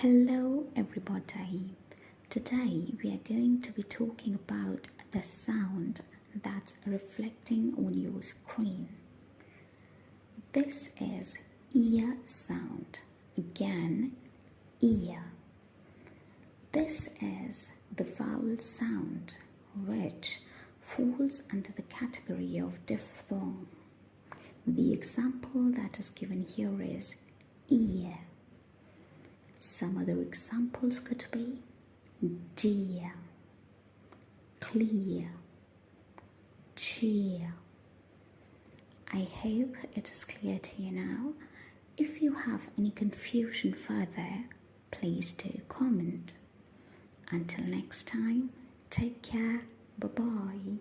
Hello everybody. Today we are going to be talking about the sound that's reflecting on your screen. This is ear sound. Again, ear. This is the vowel sound which falls under the category of diphthong. The example that is given here is ear. Some other examples could be dear, clear, cheer. I hope it is clear to you now. If you have any confusion further, please do comment. Until next time, take care. Bye-bye.